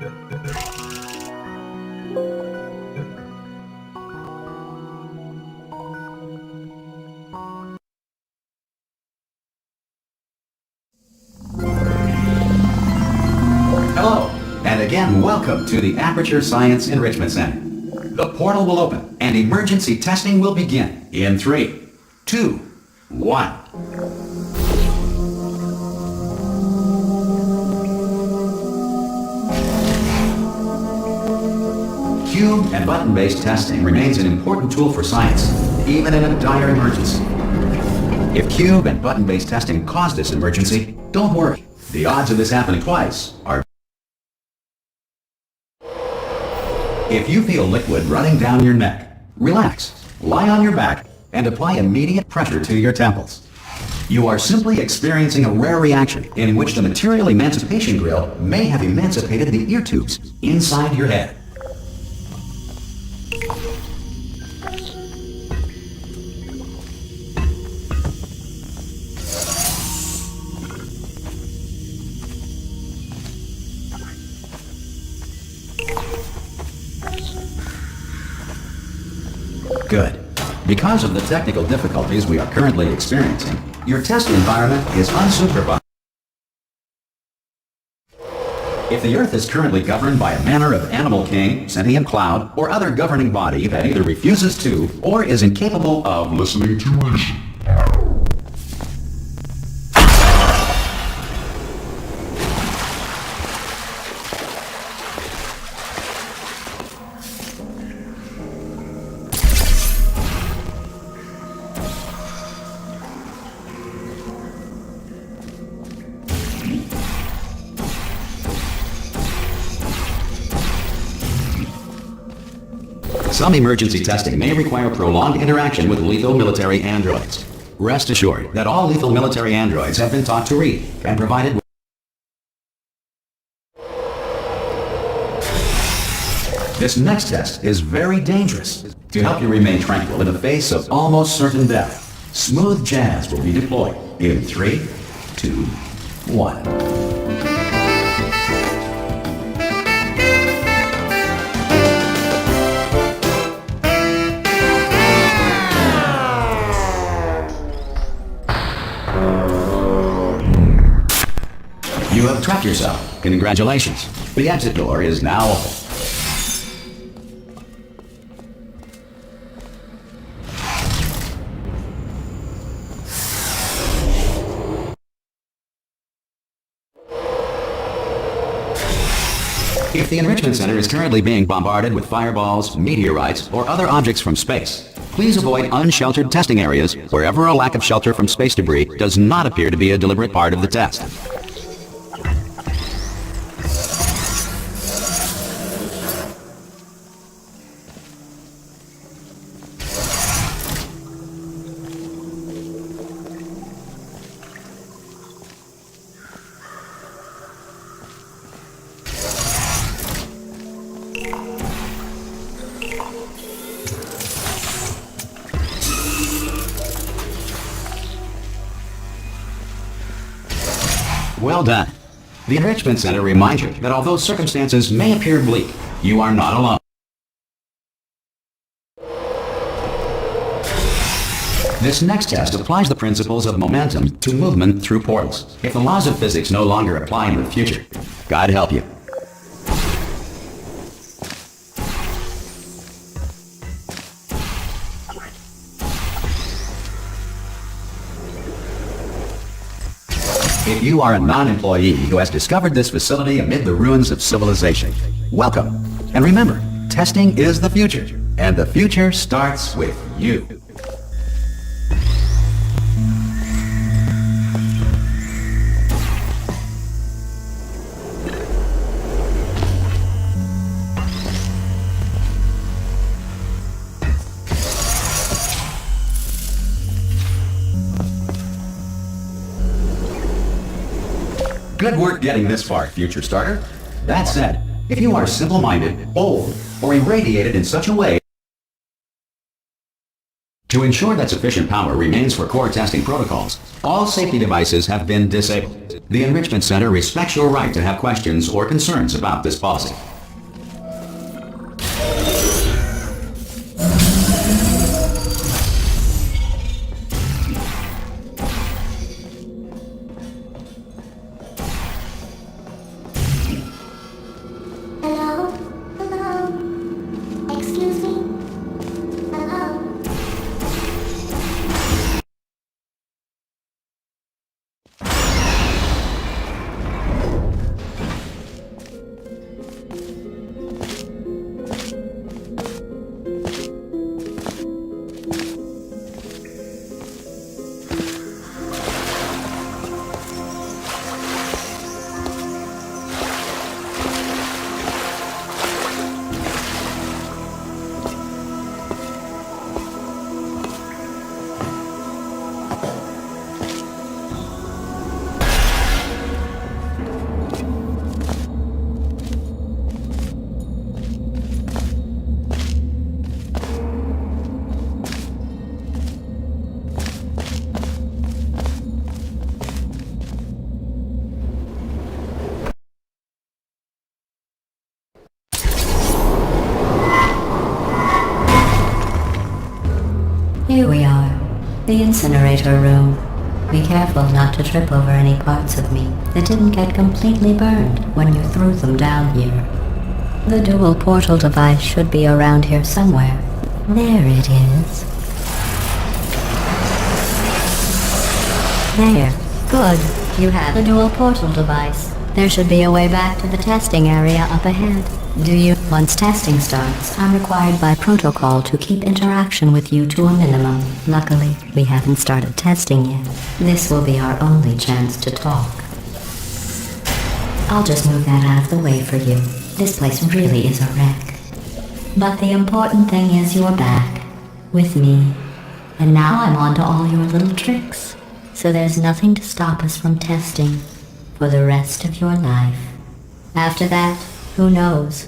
Hello, and again welcome to the Aperture Science Enrichment Center. The portal will open and emergency testing will begin in 3, 2, 1. Cube and button-based testing remains an important tool for science, even in a dire emergency. If cube and button-based testing caused this emergency, don't worry. The odds of this happening twice are... If you feel liquid running down your neck, relax, lie on your back, and apply immediate pressure to your temples. You are simply experiencing a rare reaction in which the material emancipation grill may have emancipated the ear tubes inside your head. Good. Because of the technical difficulties we are currently experiencing, your test environment is unsupervised. If the Earth is currently governed by a manner of animal king, sentient cloud, or other governing body that either refuses to or is incapable of listening to reason, some emergency testing may require prolonged interaction with lethal military androids. Rest assured that all lethal military androids have been taught to read and provided with... This next test is very dangerous. To help you remain tranquil in the face of almost certain death, smooth jazz will be deployed in 3, 2, 1. You have trapped yourself. Congratulations. The exit door is now open. If the Enrichment Center is currently being bombarded with fireballs, meteorites, or other objects from space, please avoid unsheltered testing areas wherever a lack of shelter from space debris does not appear to be a deliberate part of the test. Well done. The Enrichment Center reminds you that although circumstances may appear bleak, you are not alone. This next test applies the principles of momentum to movement through portals. If the laws of physics no longer apply in the future, God help you. If you are a non-employee who has discovered this facility amid the ruins of civilization, welcome. And remember, testing is the future, and the future starts with you. Good work getting this far, future starter. That said, if you are simple-minded, old, or irradiated in such a way to ensure that sufficient power remains for core testing protocols, all safety devices have been disabled. The Enrichment Center respects your right to have questions or concerns about this policy. Hello? Hello? Excuse me? Hello? Here we are, the incinerator room. Be careful not to trip over any parts of me that didn't get completely burned when you threw them down here. The dual portal device should be around here somewhere. There it is. There. Good. You have the dual portal device. There should be a way back to the testing area up ahead. Do you? Once testing starts, I'm required by protocol to keep interaction with you to a minimum. Luckily, we haven't started testing yet. This will be our only chance to talk. I'll just move that out of the way for you. This place really is a wreck. But the important thing is you're back. With me. And now I'm on to all your little tricks. So there's nothing to stop us from testing for the rest of your life. After that, who knows?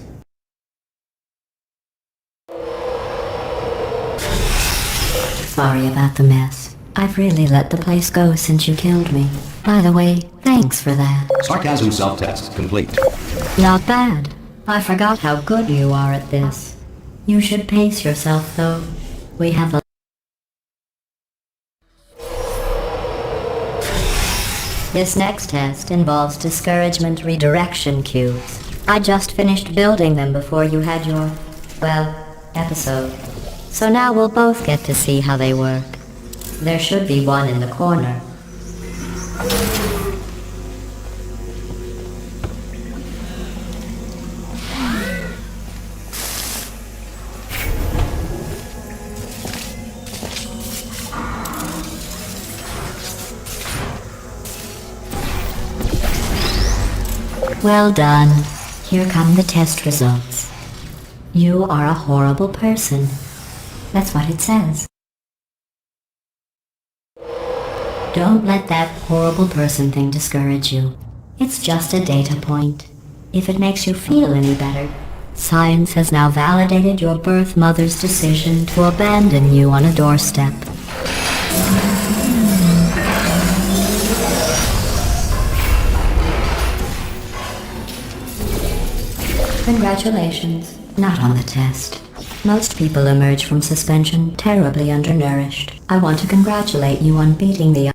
Sorry about the mess. I've really let the place go since you killed me. By the way, thanks for that. Sarcasm self-test complete. Not bad. I forgot how good you are at this. You should pace yourself, though. We have a... This next test involves discouragement redirection cubes. I just finished building them before you had your, well, episode. So now we'll both get to see how they work. There should be one in the corner. Well done. Here come the test results. You are a horrible person. That's what it says. Don't let that horrible person thing discourage you. It's just a data point. If it makes you feel any better, science has now validated your birth mother's decision to abandon you on a doorstep. Congratulations. Not on the test. Most people emerge from suspension terribly undernourished. I want to congratulate you on beating the...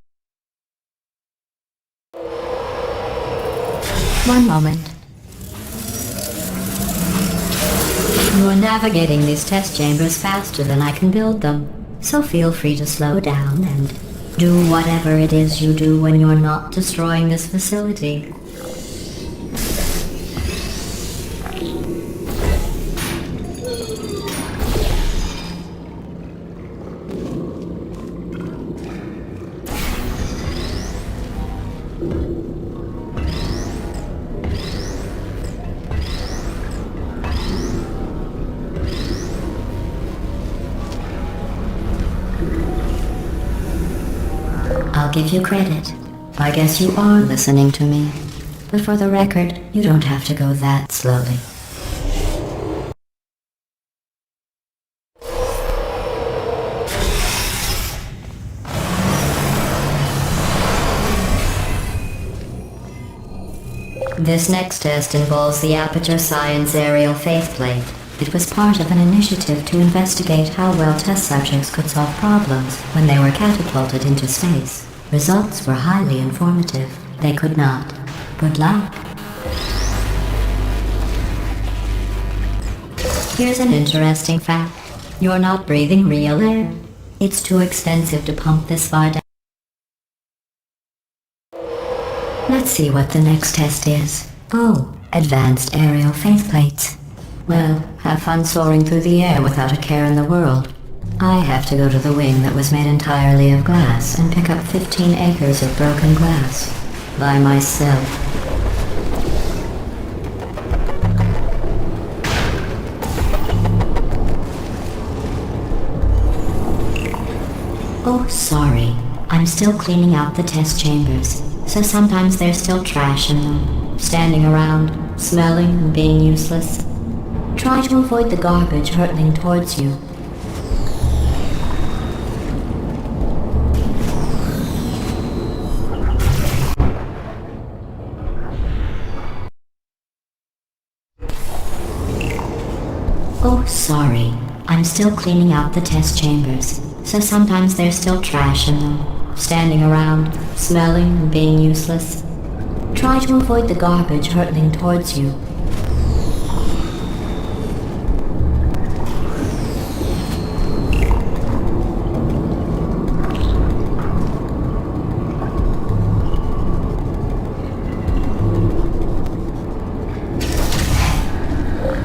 One moment. You are navigating these test chambers faster than I can build them, so feel free to slow down and do whatever it is you do when you're not destroying this facility. I'll give you credit. I guess you are listening to me. But for the record, you don't have to go that slowly. This next test involves the Aperture Science aerial faceplate. It was part of an initiative to investigate how well test subjects could solve problems when they were catapulted into space. Results were highly informative. They could not. Good luck. Here's an interesting fact. You're not breathing real air. It's too expensive to pump this far down. Let's see what the next test is. Oh, advanced aerial faceplates. Well, have fun soaring through the air without a care in the world. I have to go to the wing that was made entirely of glass and pick up 15 acres of broken glass. By myself. Oh, sorry. I'm still cleaning out the test chambers, so sometimes there's still trash in them, standing around, smelling and being useless. Try to avoid the garbage hurtling towards you. Oh, sorry. I'm still cleaning out the test chambers, so sometimes there's still trash in them, standing around, smelling and being useless. Try to avoid the garbage hurtling towards you.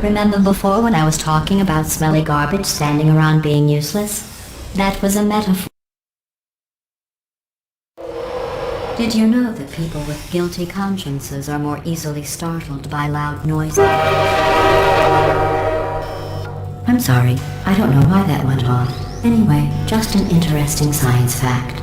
Remember before when I was talking about smelly garbage standing around being useless? That was a metaphor. Did you know that people with guilty consciences are more easily startled by loud noises? I'm sorry, I don't know why that went on. Anyway, just an interesting science fact.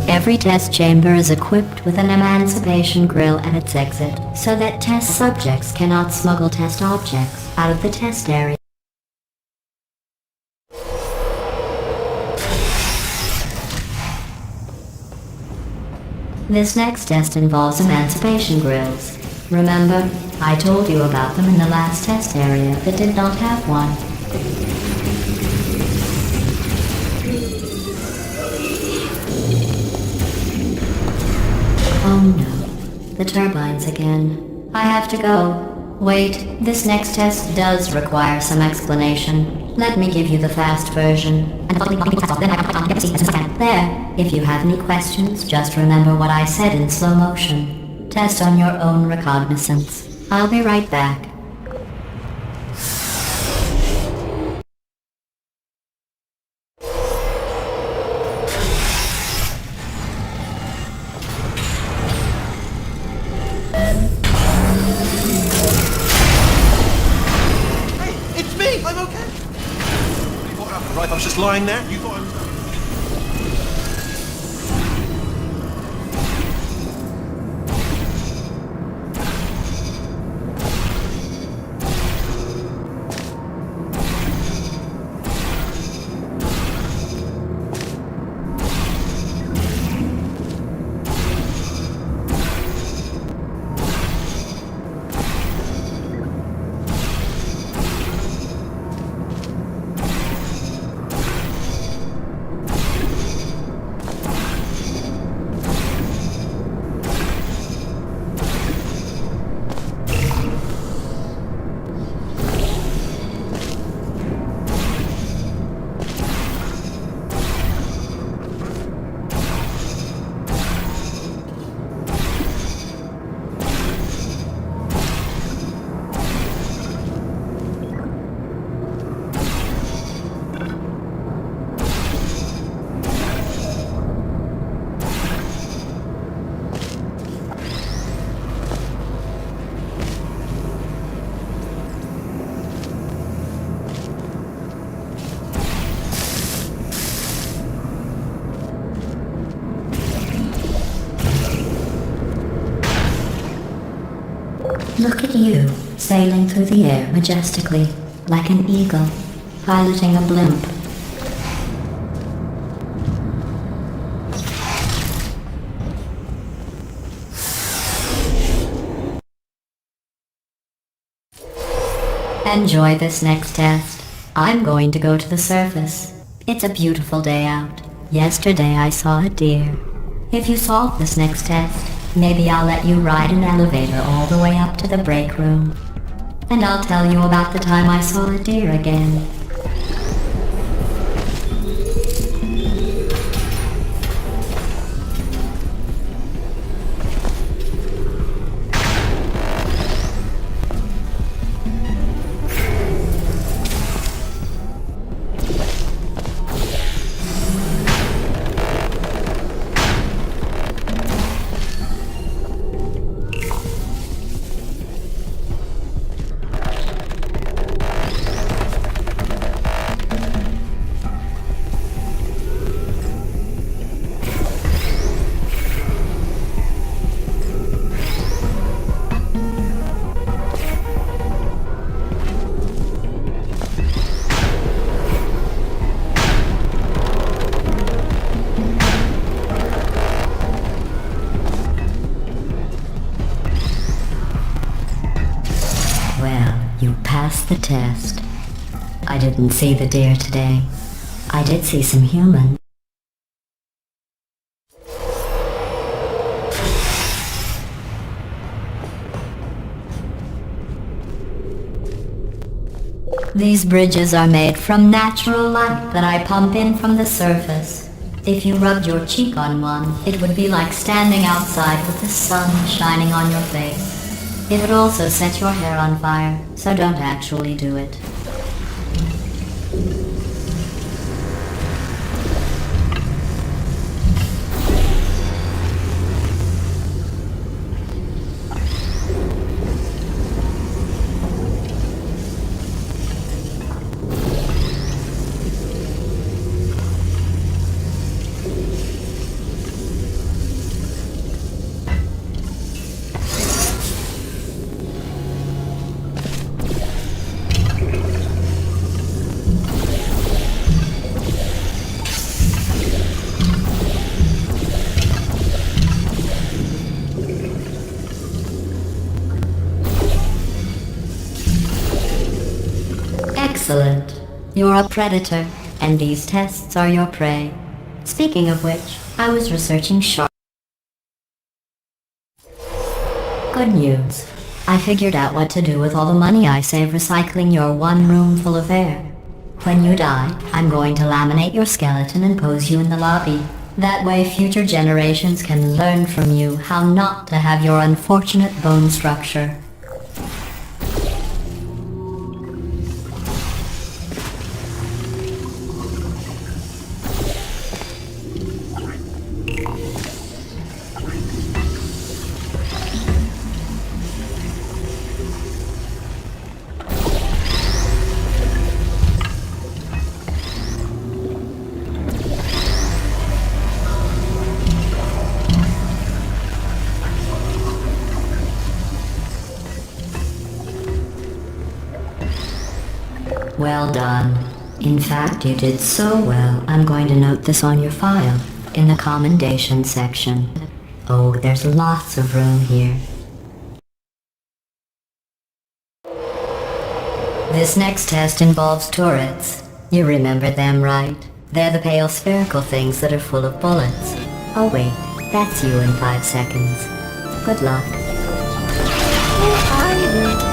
Every test chamber is equipped with an emancipation grill at its exit, so that test subjects cannot smuggle test objects out of the test area. This next test involves emancipation grills. Remember, I told you about them in the last test area that did not have one. Oh no, the turbines again. I have to go. Wait, this next test does require some explanation. Let me give you the fast version. There, if you have any questions, just remember what I said in slow motion. Test on your own recognizance. I'll be right back. I was just lying there. You thought I was... Look at you, sailing through the air majestically, like an eagle, piloting a blimp. Enjoy this next test. I'm going to go to the surface. It's a beautiful day out. Yesterday I saw a deer. If you solve this next test, maybe I'll let you ride an elevator all the way up to the break room. And I'll tell you about the time I saw a deer again. You passed the test. I didn't see the deer today. I did see some humans. These bridges are made from natural light that I pump in from the surface. If you rubbed your cheek on one, it would be like standing outside with the sun shining on your face. It would also set your hair on fire, so don't actually do it. Excellent. You're a predator, and these tests are your prey. Speaking of which, I was researching sharks. Good news. I figured out what to do with all the money I save recycling your one room full of air. When you die, I'm going to laminate your skeleton and pose you in the lobby. That way future generations can learn from you how not to have your unfortunate bone structure. Well done. In fact, you did so well, I'm going to note this on your file, in the commendation section. Oh, there's lots of room here. This next test involves turrets. You remember them, right? They're the pale spherical things that are full of bullets. Oh wait, that's you in 5 seconds. Good luck. Where are you?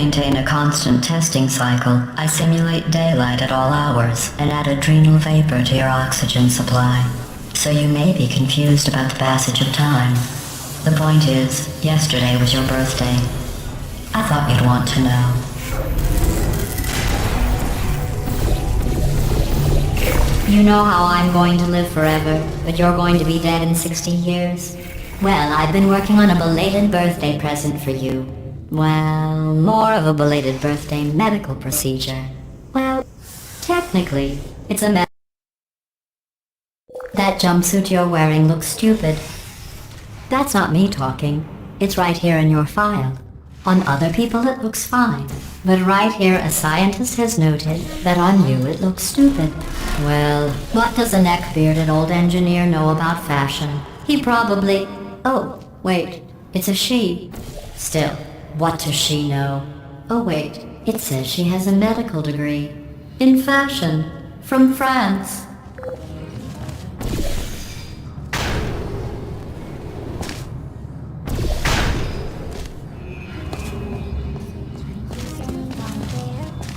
maintain a constant testing cycle, I simulate daylight at all hours and add adrenal vapor to your oxygen supply. So you may be confused about the passage of time. The point is, yesterday was your birthday. I thought you'd want to know. You know how I'm going to live forever, but you're going to be dead in 60 years? Well, I've been working on a belated birthday present for you. Well, more of a belated birthday medical procedure. Well, technically, it's a That jumpsuit you're wearing looks stupid. That's not me talking. It's right here in your file. On other people it looks fine. But right here a scientist has noted that on you it looks stupid. Well, what does a neck-bearded old engineer know about fashion? He probably... Oh, wait, it's a she. Still, what does she know? Oh wait, it says she has a medical degree. In fashion. From France.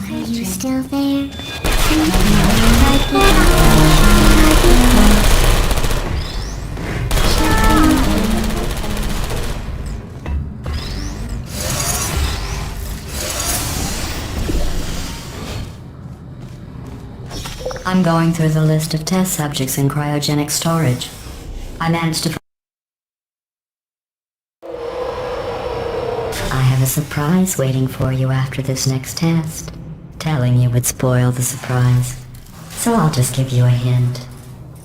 Are you still there? I'm going through the list of test subjects in cryogenic storage. I managed to... I have a surprise waiting for you after this next test. Telling you would spoil the surprise. So I'll just give you a hint.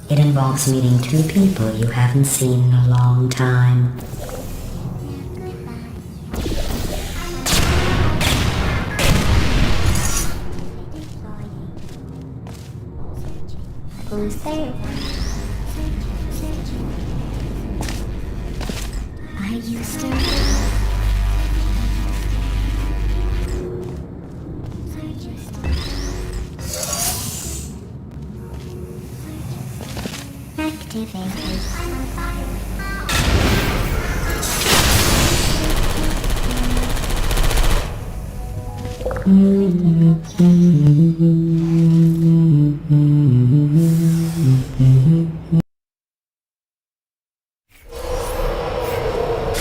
It involves meeting two people you haven't seen in a long time. Who's there? Are you still there? Activated.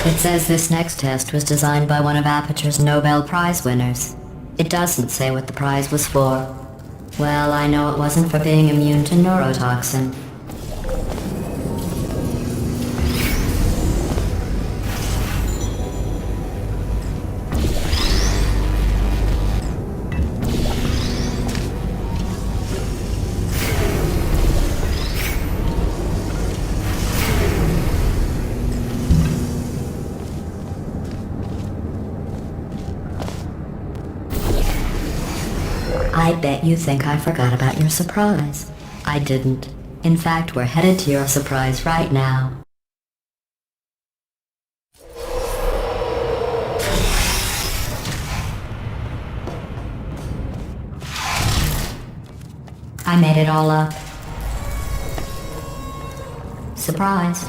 It says this next test was designed by one of Aperture's Nobel Prize winners. It doesn't say what the prize was for. Well, I know it wasn't for being immune to neurotoxin. I bet you think I forgot about your surprise. I didn't. In fact, we're headed to your surprise right now. I made it all up. Surprise.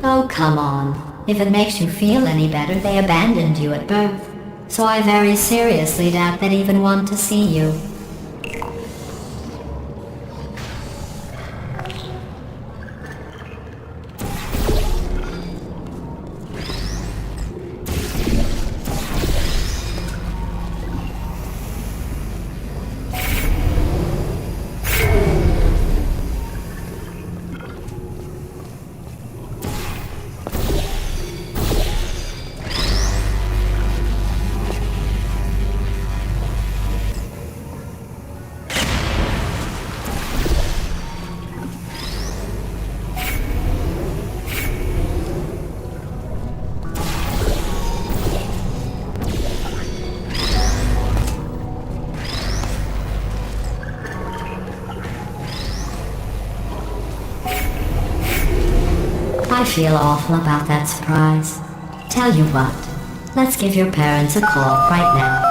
Oh, come on. If it makes you feel any better, they abandoned you at birth. So I very seriously doubt they'd even want to see you. I feel awful about that surprise. Tell you what, let's give your parents a call right now.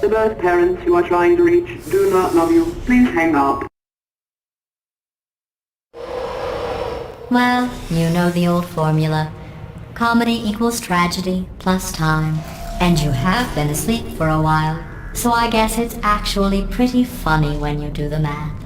The birth parents you are trying to reach do not love you. Please hang up. Well, you know the old formula. Comedy equals tragedy plus time. And you have been asleep for a while, so I guess it's actually pretty funny when you do the math.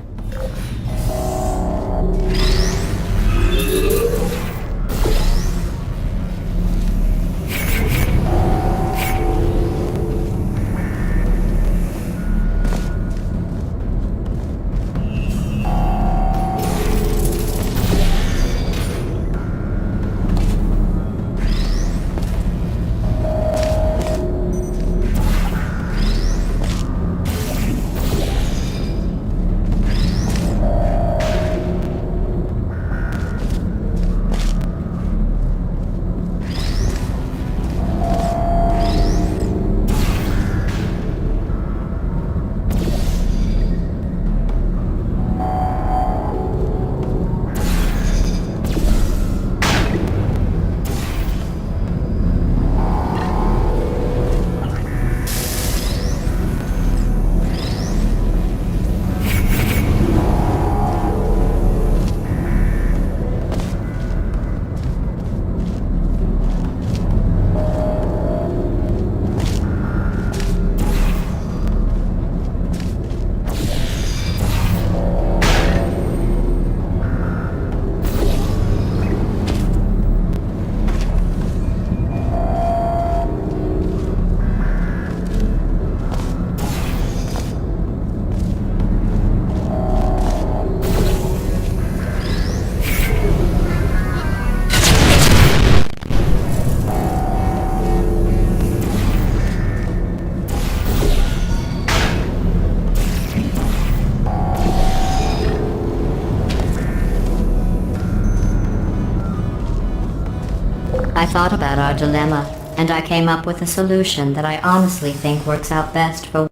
I thought about our dilemma, and I came up with a solution that I honestly think works out best for...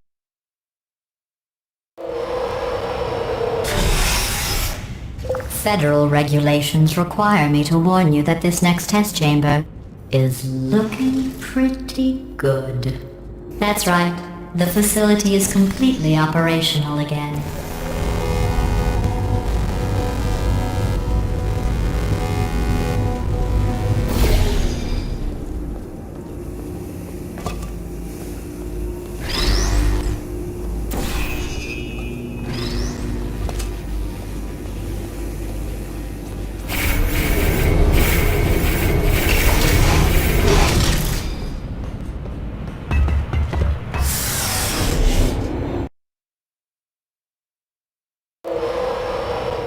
Federal regulations require me to warn you that this next test chamber is looking pretty good. That's right, the facility is completely operational again.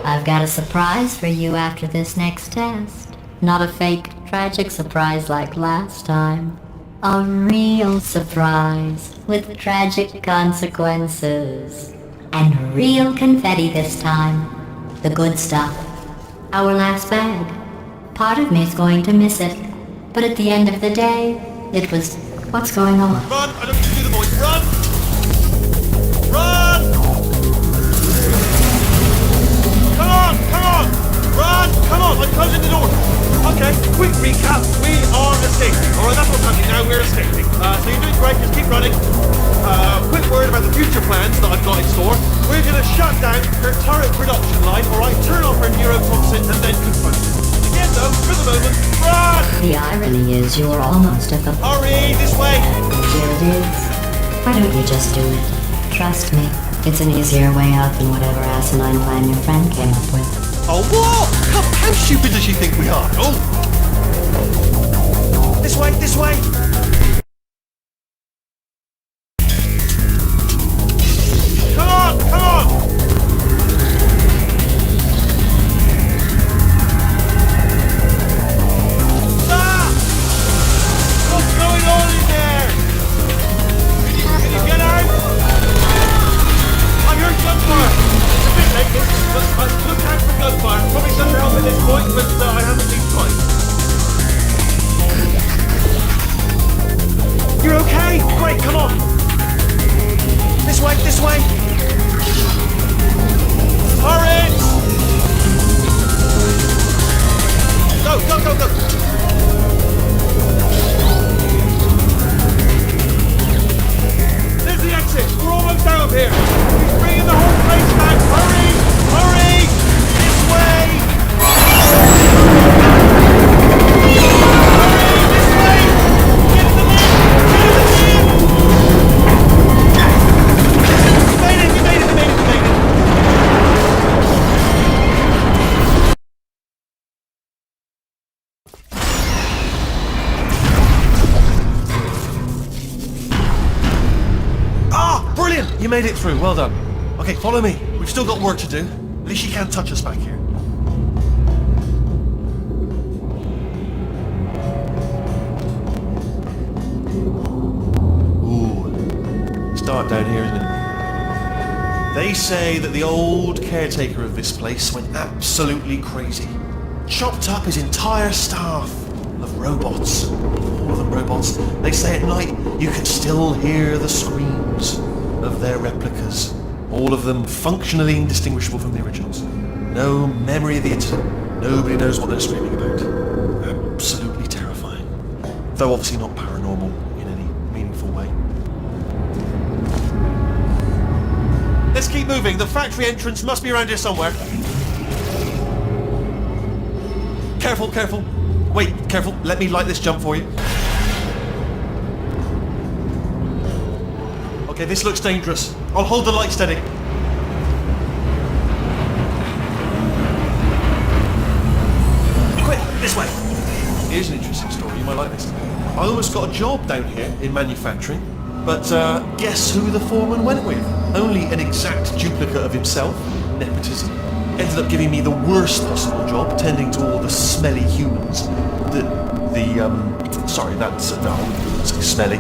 I've got a surprise for you after this next test. Not a fake, tragic surprise like last time. A real surprise with tragic consequences. And real confetti this time. The good stuff. Our last bag. Part of me's going to miss it. But at the end of the day, it was... What's going on? Run! I don't need to do the voice. Run! Run! Come on! Come on! Run! Come on! I'm closing the door. Okay, quick recap. We are escaping. Alright, that's what's happening now. We're escaping. So you're doing great. Just keep running. Quick word about the future plans that I've got in store. We're going to shut down her turret production line, alright? Turn off her neurotoxin and then confront her. Again though, for the moment, run! The irony is you're almost at the... Hurry, this way! Here it is. Why don't you just do it? Trust me, it's an easier way out than whatever asinine plan your friend came up with. Oh, what? How stupid does she think we are? Oh! This way, this way! Come on, come on! Ah! What's going on in there? Can you get out? I'm hearing gunfire! It's a bit late, but look out for gunfire. Probably doesn't help at this point, but I haven't been twice. You're okay? Great, come on! This way, this way! Hurry! Go, go, go, go! There's the exit! We're almost out of here! He's bringing the whole place back! Hurry! Hurry! This way! Hurry! made it through. Well done. Okay, follow me. We've still got work to do. At least she can't touch us back here. Ooh, it's dark down here, isn't it? They say that the old caretaker of this place went absolutely crazy. Chopped up his entire staff of robots. All of them robots. They say at night you can still hear the screams of their replicas. All of them functionally indistinguishable from the originals. No memory of the incident. Nobody knows what they're screaming about. Absolutely terrifying. Though obviously not paranormal in any meaningful way. Let's keep moving. The factory entrance must be around here somewhere. Careful, careful. Wait, careful. Let me light this jump for you. Okay, this looks dangerous. I'll hold the light steady. Quick, this way. Here's an interesting story. You might like this. I almost got a job down here in manufacturing, but guess who the foreman went with? Only an exact duplicate of himself. Nepotism. Ended up giving me the worst possible job, tending to all the smelly humans. Sorry, that's smelly.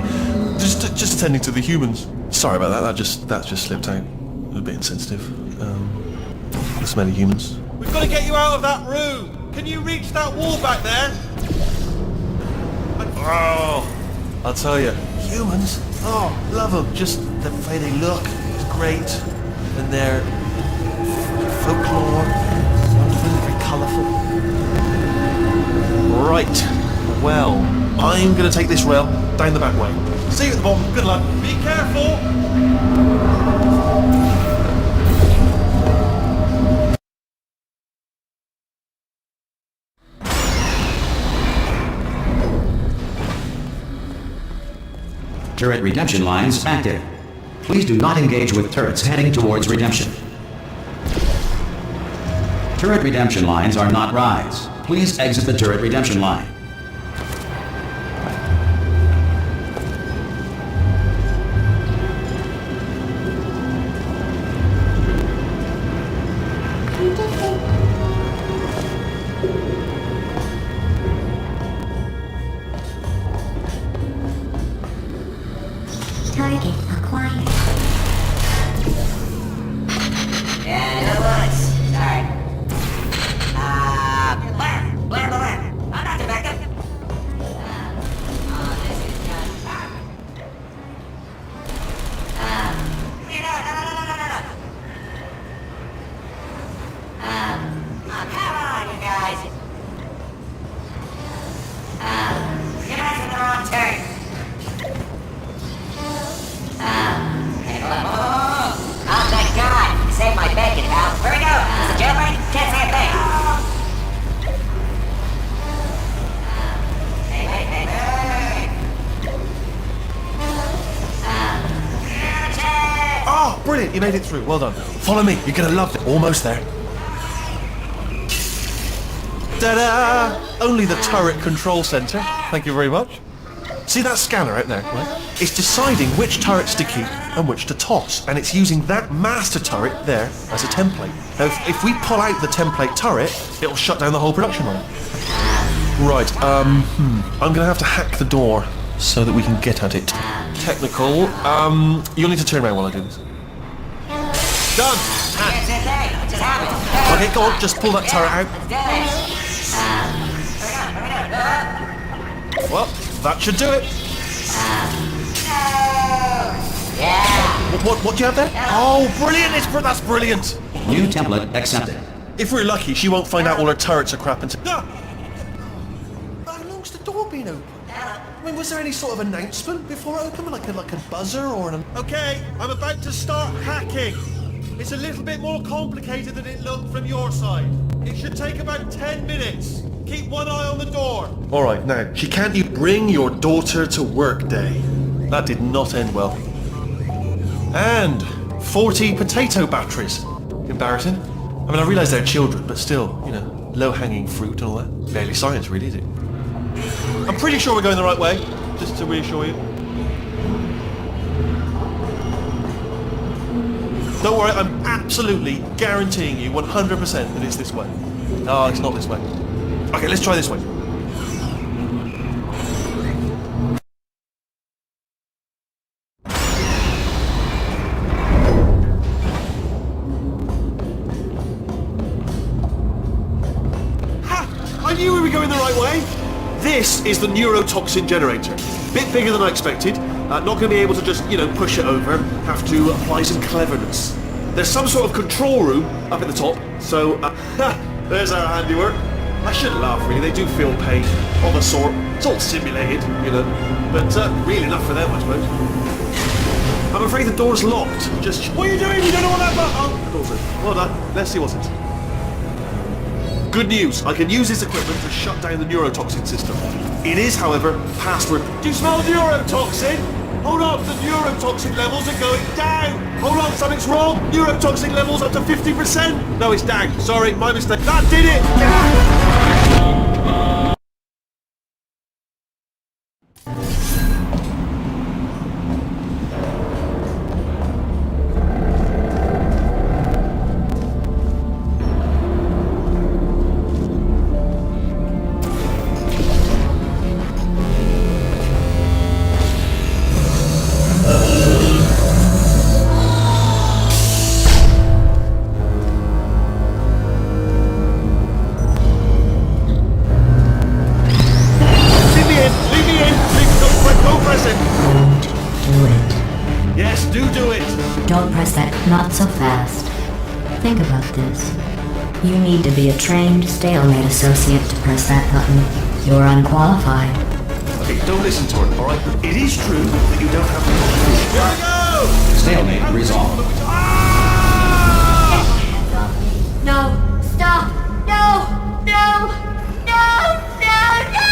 Just attending to the humans. Sorry about that. That just slipped out. It was a bit insensitive. The smelly humans. We've got to get you out of that room. Can you reach that wall back there? Oh, I'll tell you, humans. Oh, love them. Just the way they look is great, and their folklore, wonderful, very colourful. Right. Well, I'm going to take this rail down the back way. See you at the bottom. Good luck. Be careful. Turret redemption lines active. Please do not engage with turrets heading towards redemption. Turret redemption lines are not rides. Please exit the turret redemption line. Target acquired. Yeah, no bullets. Sorry. Blair. I'm not defective. This is just... No. Come on, you guys. You're making the wrong turn. Oh, thank God! You saved my bacon, pal. Where we go? Is it jailbreak? Can't say a thing. Hey. Oh, brilliant! You made it through. Well done. Follow me. You're gonna love it. Almost there. Ta-da! Only the turret control center. Thank you very much. See that scanner out there, right? It's deciding which turrets to keep and which to toss, and it's using that master turret there as a template. Now, if we pull out the template turret, it'll shut down the whole production line. Right, I'm gonna have to hack the door so that we can get at it. Technical, you'll need to turn around while I do this. Done! Here's the thing. It just happened. Okay, go on, just pull that turret out. Let's do this. Well, that should do it. Yeah. What do you have there? Oh, brilliant! That's brilliant. New template accepted. If we're lucky, she won't find out all her turrets are crap until... Ah! How long's the door been open? I mean, was there any sort of announcement before it opened? Like a buzzer or an... Okay, I'm about to start hacking. It's a little bit more complicated than it looked from your side. It should take about 10 minutes. Keep one eye on the door. All right, now, she can't you bring your daughter to work day? That did not end well. And 40 potato batteries. Embarrassing. I mean, I realise they're children, but still, you know, low-hanging fruit and all that. Barely science, really, is it? I'm pretty sure we're going the right way, just to reassure you. Don't worry, I'm absolutely guaranteeing you 100% that it's this way. No, it's not this way. Okay, let's try this way. Ha! I knew we were going the right way. This is the neurotoxin generator. Bit bigger than I expected. Not going to be able to just, push it over. Have to apply some cleverness. There's some sort of control room up at the top. So, there's our handiwork. I shouldn't laugh, really. They do feel pain of a sort. It's all simulated, But real enough for them, I suppose. I'm afraid the door's locked. Just... What are you doing? You don't know what that button... Oh, the door's open. Well done. Let's see what's inside. Good news, I can use this equipment to shut down the neurotoxin system. It is, however, password. Do you smell neurotoxin? Hold on, the neurotoxin levels are going down. Hold on, something's wrong. Neurotoxin levels up to 50%. No, it's down. Sorry, my mistake. That did it. Don't press that, not so fast. Think about this. You need to be a trained stalemate associate to press that button. You're unqualified. Okay, don't listen to her, alright? It is true that you don't have to... Here we go! Stalemate resolved. No, stop! No! No! No! No! No!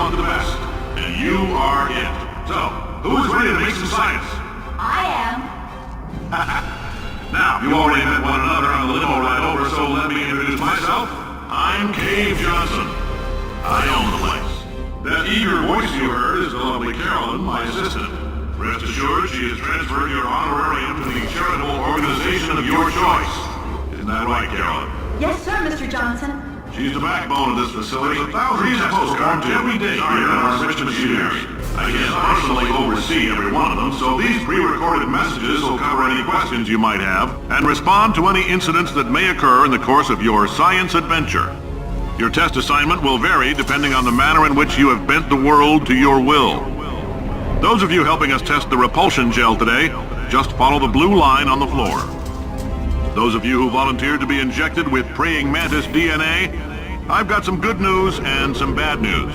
want the best, and you are it. So, who is ready to make some science? I am. Now, you already met one another on the limo ride over, so let me introduce myself. I'm Cave Johnson. I own the place. That eager voice you heard is the lovely Carolyn, my assistant. Rest assured, she has transferred your honorarium to the charitable organization of your choice. Isn't that right, Carolyn? Yes, sir, Mr. Johnson. She's the backbone of this facility. Thousands of postcards every day here at our Richmond Studios. I can't personally oversee every one of them, so these pre-recorded messages will cover any questions you might have and respond to any incidents that may occur in the course of your science adventure. Your test assignment will vary depending on the manner in which you have bent the world to your will. Those of you helping us test the repulsion gel today, just follow the blue line on the floor. Those of you who volunteered to be injected with praying mantis DNA, I've got some good news and some bad news.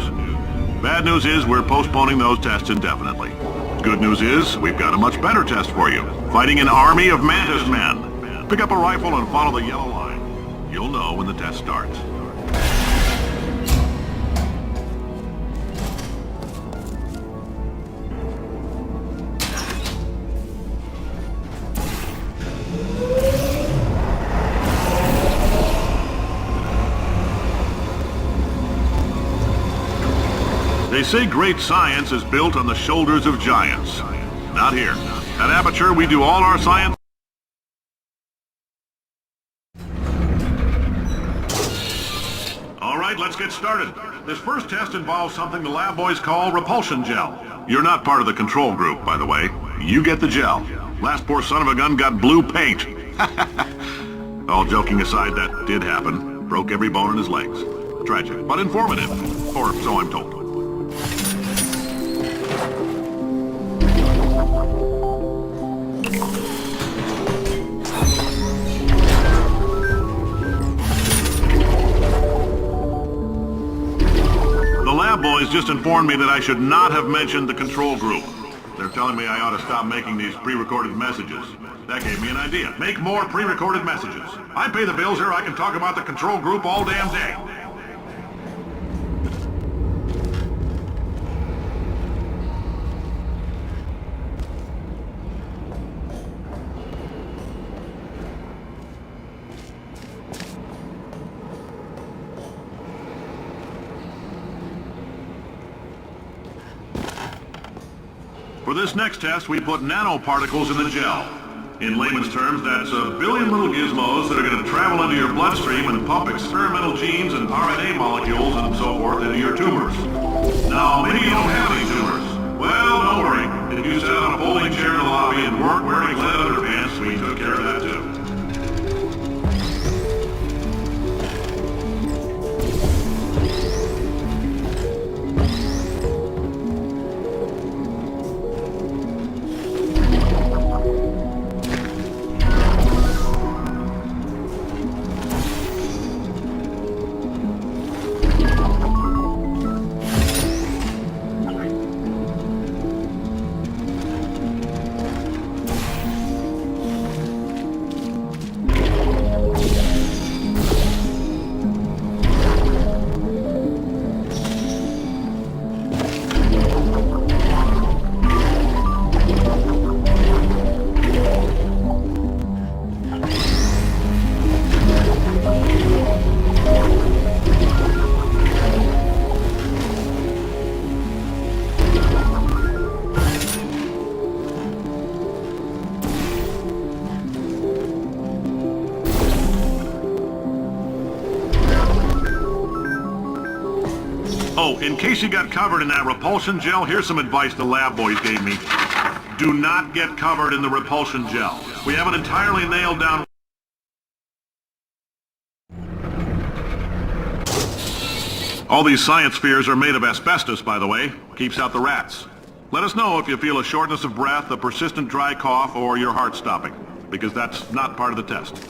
Bad news is we're postponing those tests indefinitely. Good news is we've got a much better test for you, fighting an army of mantis men. Pick up a rifle and follow the yellow line. You'll know when the test starts. They say great science is built on the shoulders of giants. Not here. At Aperture, we do all our science. All right, let's get started. This first test involves something the lab boys call repulsion gel. You're not part of the control group, by the way. You get the gel. Last poor son of a gun got blue paint. All joking aside, that did happen. Broke every bone in his legs. Tragic, but informative. Or so I'm told. The lab boys just informed me that I should not have mentioned the control group. They're telling me I ought to stop making these pre-recorded messages. That gave me an idea. Make more pre-recorded messages. I pay the bills here, I can talk about the control group all damn day. For this next test, we put nanoparticles in the gel. In layman's terms, that's a billion little gizmos that are going to travel into your bloodstream and pump experimental genes and RNA molecules and so forth into your tumors. Now, maybe you don't have any tumors. Well, don't worry. If you sat on a folding chair in the lobby and weren't wearing lead underpants, we took care of that too. Oh, in case you got covered in that repulsion gel, here's some advice the lab boys gave me. Do not get covered in the repulsion gel. We haven't entirely nailed down... All these science spheres are made of asbestos, by the way. Keeps out the rats. Let us know if you feel a shortness of breath, a persistent dry cough, or your heart stopping, because that's not part of the test.